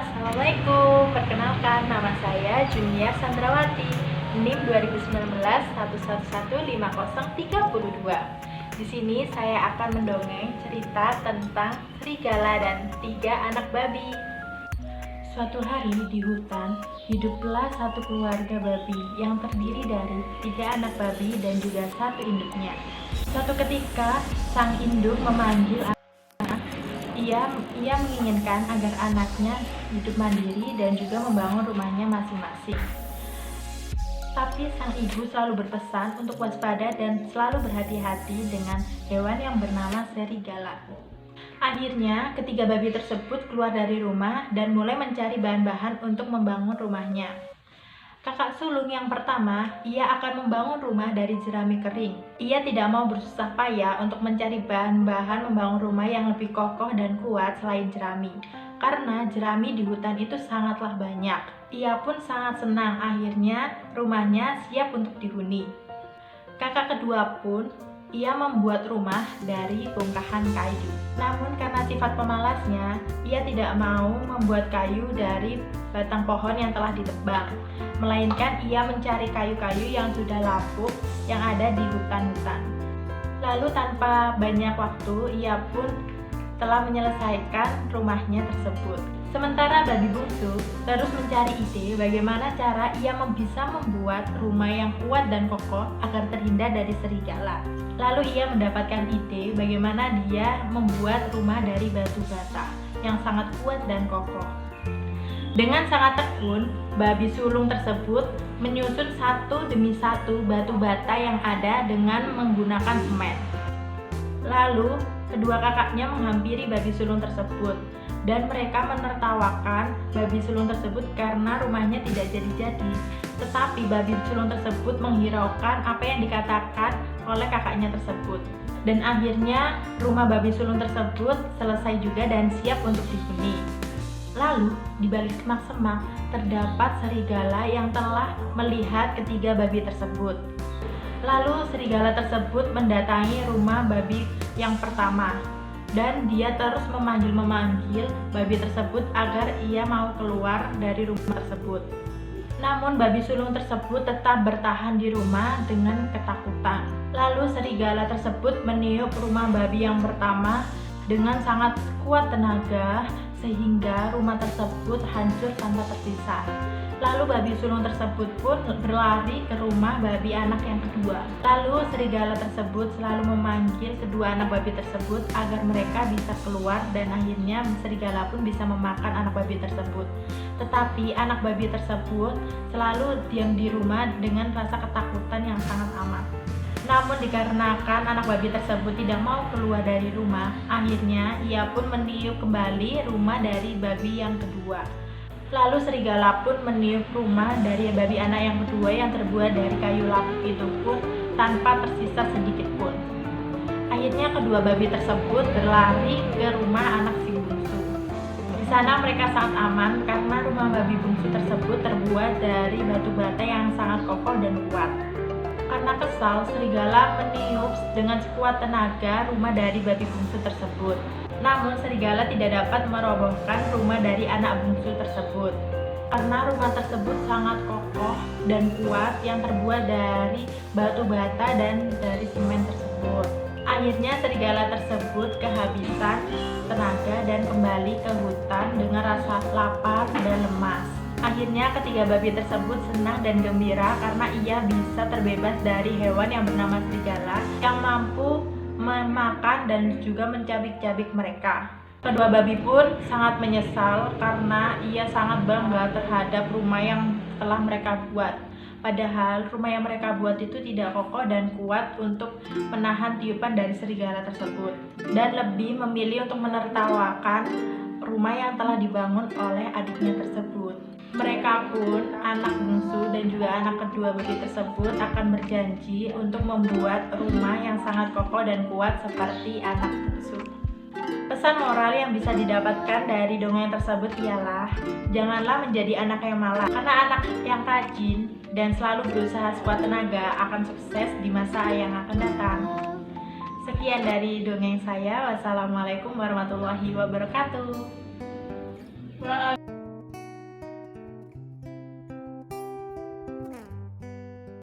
Assalamualaikum. Perkenalkan, nama saya Junia Sandrawati, NIM 2019 1115032. Di sini saya akan mendongeng cerita tentang serigala dan 3 anak babi. Suatu hari di hutan, hiduplah satu keluarga babi yang terdiri dari 3 anak babi dan juga 1 induknya. Suatu ketika, sang induk memanggil ia menginginkan agar anaknya hidup mandiri dan juga membangun rumahnya masing-masing. Tapi sang ibu selalu berpesan untuk waspada dan selalu berhati-hati dengan hewan yang bernama serigala. Akhirnya, ketiga babi tersebut keluar dari rumah dan mulai mencari bahan-bahan untuk membangun rumahnya. Kakak sulung yang pertama, ia akan membangun rumah dari jerami kering. Ia tidak mau bersusah payah untuk mencari bahan-bahan membangun rumah yang lebih kokoh dan kuat selain jerami. Karena jerami di hutan itu sangatlah banyak. Ia pun sangat senang akhirnya rumahnya siap untuk dihuni. Kakak kedua pun, ia membuat rumah dari bongkahan kayu. Namun karena sifat pemalasnya, ia tidak mau membuat kayu dari batang pohon yang telah ditebang, melainkan ia mencari kayu-kayu yang sudah lapuk yang ada di hutan-hutan. Lalu tanpa banyak waktu, ia pun telah menyelesaikan rumahnya tersebut. Sementara babi bungsu terus mencari ide bagaimana cara ia bisa membuat rumah yang kuat dan kokoh agar terhindar dari serigala. Lalu ia mendapatkan ide bagaimana dia membuat rumah dari batu bata yang sangat kuat dan kokoh. Dengan sangat tekun, babi sulung tersebut menyusun satu demi satu batu bata yang ada dengan menggunakan semen. Lalu kedua kakaknya menghampiri babi sulung tersebut dan mereka menertawakan babi sulung tersebut karena rumahnya tidak jadi-jadi. Tetapi babi sulung tersebut menghiraukan apa yang dikatakan oleh kakaknya tersebut. Dan akhirnya rumah babi sulung tersebut selesai juga dan siap untuk dihuni. Lalu di balik semak-semak terdapat serigala yang telah melihat ketiga babi tersebut. Lalu serigala tersebut mendatangi rumah babi yang pertama dan dia terus memanggil babi tersebut agar ia mau keluar dari rumah tersebut. Namun babi sulung tersebut tetap bertahan di rumah dengan ketakutan. Lalu serigala tersebut meniup rumah babi yang pertama dengan sangat kuat tenaga sehingga rumah tersebut hancur tanpa tersisa. Lalu babi sulung tersebut pun berlari ke rumah babi anak yang kedua. Lalu serigala tersebut selalu memanggil kedua anak babi tersebut agar mereka bisa keluar dan akhirnya serigala pun bisa memakan anak babi tersebut. Tetapi anak babi tersebut selalu diam di rumah dengan rasa ketakutan yang sangat amat. Namun dikarenakan anak babi tersebut tidak mau keluar dari rumah, akhirnya ia pun meniup kembali rumah dari babi yang kedua. Lalu serigala pun meniup rumah dari babi anak yang kedua yang terbuat dari kayu lapuk itu pun tanpa tersisa sedikit pun. Akhirnya kedua babi tersebut berlari ke rumah anak si bungsu. Di sana mereka sangat aman karena rumah babi bungsu tersebut terbuat dari batu bata yang sangat kokoh dan kuat. Karena kesal, serigala meniup dengan sekuat tenaga rumah dari babi bungsu tersebut. Namun serigala tidak dapat merobohkan rumah dari anak bungsu tersebut karena rumah tersebut sangat kokoh dan kuat yang terbuat dari batu bata dan dari semen tersebut. Akhirnya serigala tersebut kehabisan tenaga dan kembali ke hutan dengan rasa lapar dan lemas. Akhirnya ketiga babi tersebut senang dan gembira karena ia bisa terbebas dari hewan yang bernama serigala yang mampu memakan dan juga mencabik-cabik mereka. Kedua babi pun sangat menyesal karena ia sangat bangga terhadap rumah yang telah mereka buat. Padahal rumah yang mereka buat itu tidak kokoh dan kuat untuk menahan tiupan dari serigala tersebut dan lebih memilih untuk menertawakan rumah yang telah dibangun oleh adiknya tersebut. Mereka pun, anak bungsu dan juga anak kedua babi tersebut akan berjanji untuk membuat rumah yang sangat kokoh dan kuat seperti anak bungsu. Pesan moral yang bisa didapatkan dari dongeng tersebut ialah janganlah menjadi anak yang malas, karena anak yang rajin dan selalu berusaha sekuat tenaga akan sukses di masa yang akan datang. Sekian dari dongeng saya. Wassalamualaikum warahmatullahi wabarakatuh.